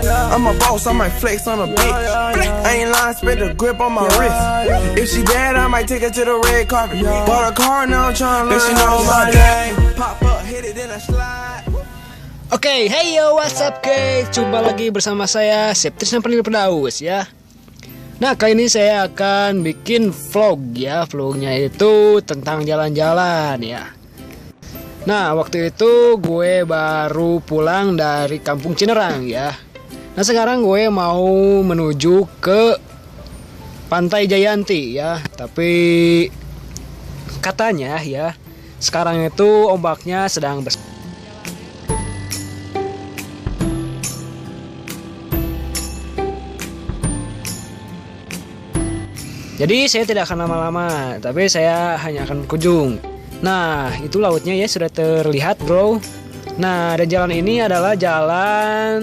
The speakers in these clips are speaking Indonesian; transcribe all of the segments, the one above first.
I'm a boss, I might flex on a bitch. I ain't lying, spit the grip on my wrist. If she bad, I might take her to the red carpet. Bought a car, now I'm tryna learn. She know my game. Pop up, hit it, then I slide. Oke, hey yo, what's up guys? Jumpa lagi bersama saya Septris Nampil Perdaus ya. Nah, kali ini saya akan bikin vlog ya. Vlognya itu tentang jalan-jalan ya. Nah, waktu itu gue baru pulang dari Kampung Cinerang ya. Nah, sekarang gue mau menuju ke Pantai Jayanti ya. Tapi katanya ya, sekarang itu ombaknya sedang besar. Jadi saya tidak akan lama-lama, tapi saya hanya akan berkunjung. Nah, itu lautnya ya sudah terlihat bro. Nah, dan jalan ini adalah jalan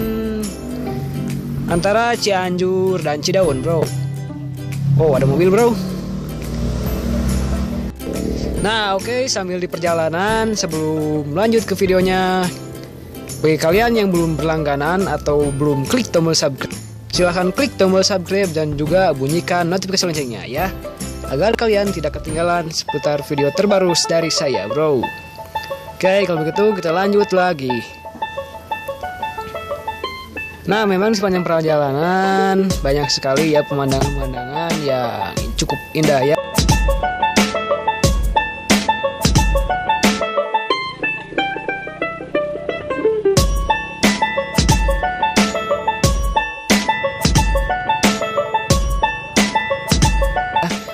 antara Cianjur dan Cidaun bro. Oh, ada mobil bro. Nah, oke, sambil di perjalanan sebelum lanjut ke videonya, bagi kalian yang belum berlangganan atau belum klik tombol subscribe, silahkan klik tombol subscribe dan juga bunyikan notifikasi loncengnya ya, agar kalian tidak ketinggalan seputar video terbaru dari saya bro. Oke, kalau begitu kita lanjut lagi. Nah, memang sepanjang perjalanan banyak sekali ya pemandangan-pemandangan yang cukup indah ya.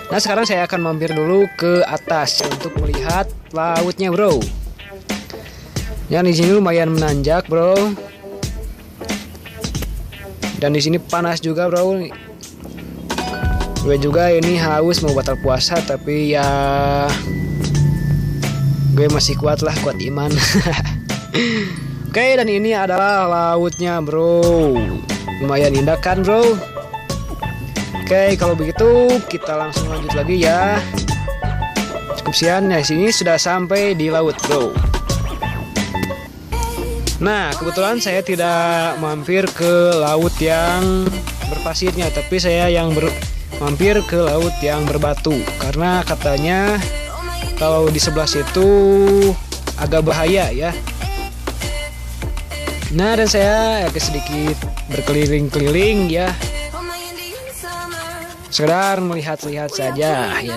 Nah, sekarang saya akan mampir dulu ke atas untuk melihat lautnya, bro. Yang di sini lumayan menanjak, bro. Dan di sini panas juga, bro. Gue juga ini haus mau batal puasa, tapi ya gue masih kuat lah, kuat iman. Oke, dan ini adalah lautnya, bro. Lumayan indah kan, bro? Oke, kalau begitu kita langsung lanjut lagi ya. Cukup sian ya, sini sudah sampai di laut bro. Nah, kebetulan saya tidak mampir ke laut yang berpasirnya, tapi saya yang mampir ke laut yang berbatu. Karena katanya kalau di sebelah situ agak bahaya ya. Nah, dan saya agak sedikit berkeliling-keliling ya, sekedar melihat-lihat saja ya.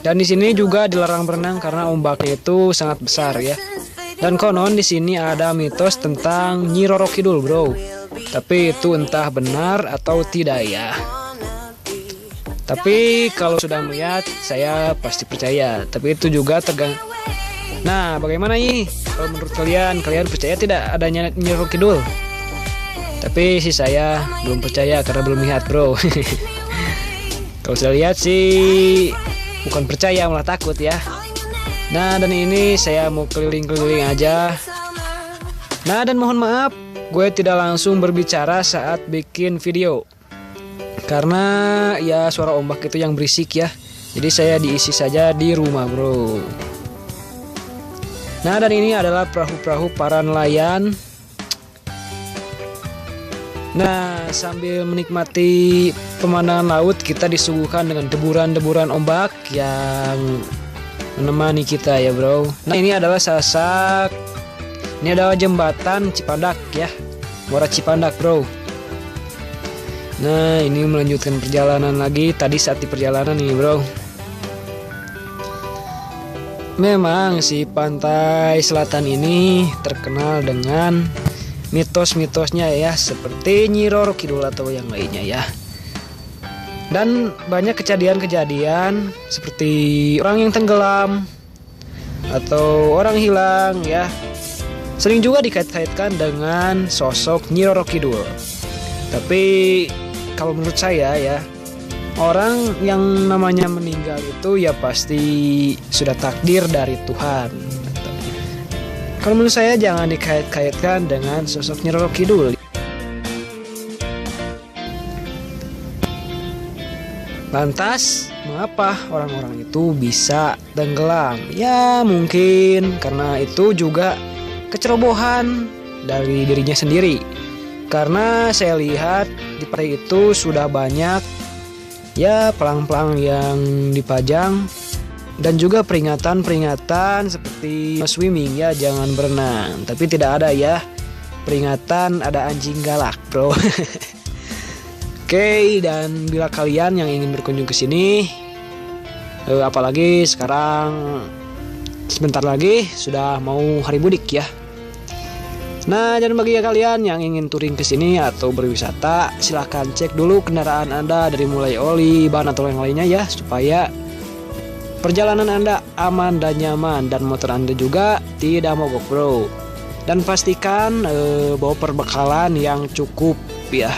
Dan di sini juga dilarang berenang karena ombaknya itu sangat besar ya. Dan konon di sini ada mitos tentang Nyi Roro Kidul bro. Tapi itu entah benar atau tidak ya. Tapi kalau sudah melihat saya pasti percaya. Tapi itu juga tergantung. Nah, bagaimana nih kalau menurut kalian? Kalian percaya tidak adanya Nyi Roro Kidul? Tapi sih saya belum percaya karena belum lihat bro. Kalau saya lihat sih bukan percaya, malah takut ya. Nah, dan ini saya mau keliling-keliling aja. Nah, dan mohon maaf gue tidak langsung berbicara saat bikin video, karena ya suara ombak itu yang berisik ya. Jadi saya diisi saja di rumah bro. Nah, dan ini adalah perahu-perahu para nelayan. Nah, sambil menikmati pemandangan laut, kita disuguhkan dengan deburan-deburan ombak yang menemani kita ya bro. Nah, ini adalah sasak. Ini adalah jembatan Cipandak ya, Muara Cipandak bro. Nah, ini melanjutkan perjalanan lagi. Tadi saat di perjalanan ini bro, memang si pantai selatan ini terkenal dengan mitos-mitosnya ya, seperti Nyi Roro Kidul atau yang lainnya ya. Dan banyak kejadian-kejadian seperti orang yang tenggelam atau orang hilang ya, sering juga dikait-kaitkan dengan sosok Nyi Roro Kidul. Tapi kalau menurut saya ya, orang yang namanya meninggal itu ya pasti sudah takdir dari Tuhan. Kalau menurut saya jangan dikait-kaitkan dengan sosok Nyi Roro Kidul. Lantas, mengapa orang-orang itu bisa tenggelam? Ya mungkin karena itu juga kecerobohan dari dirinya sendiri. Karena saya lihat di pantai itu sudah banyak ya pelang-pelang yang dipajang dan juga peringatan-peringatan seperti swimming ya, jangan berenang. Tapi tidak ada ya peringatan ada anjing galak, bro. Oke, dan bila kalian yang ingin berkunjung ke sini, apalagi sekarang sebentar lagi sudah mau hari mudik ya. Nah, dan bagi kalian yang ingin touring ke sini atau berwisata, silahkan cek dulu kendaraan Anda dari mulai oli, ban atau yang lainnya ya, supaya perjalanan Anda aman dan nyaman dan motor Anda juga tidak mogok, bro. Dan pastikan bawa perbekalan yang cukup ya.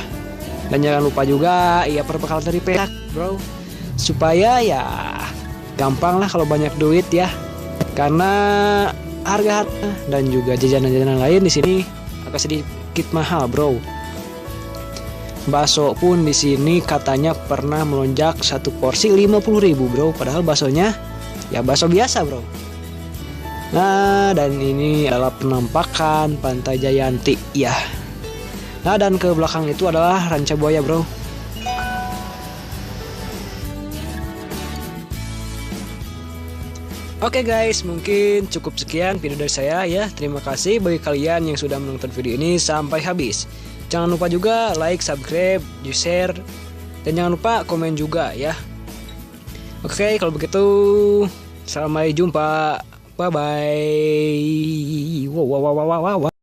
Dan jangan lupa juga ya perbekalan dari perak, bro. Supaya ya gampang lah kalau banyak duit ya. Karena harga dan juga jajanan-jajanan lain di sini agak sedikit mahal, bro. Bakso pun di sini katanya pernah melonjak satu porsi 50.000, bro. Padahal baksonya ya bakso biasa, bro. Nah, dan ini adalah penampakan Pantai Jayanti ya. Nah, dan ke belakang itu adalah Ranca Buaya, bro. Oke guys, mungkin cukup sekian video dari saya ya. Terima kasih bagi kalian yang sudah menonton video ini sampai habis. Jangan lupa juga like, subscribe, share, dan jangan lupa komen juga ya. Oke, kalau begitu sampai jumpa. Bye bye. Wow.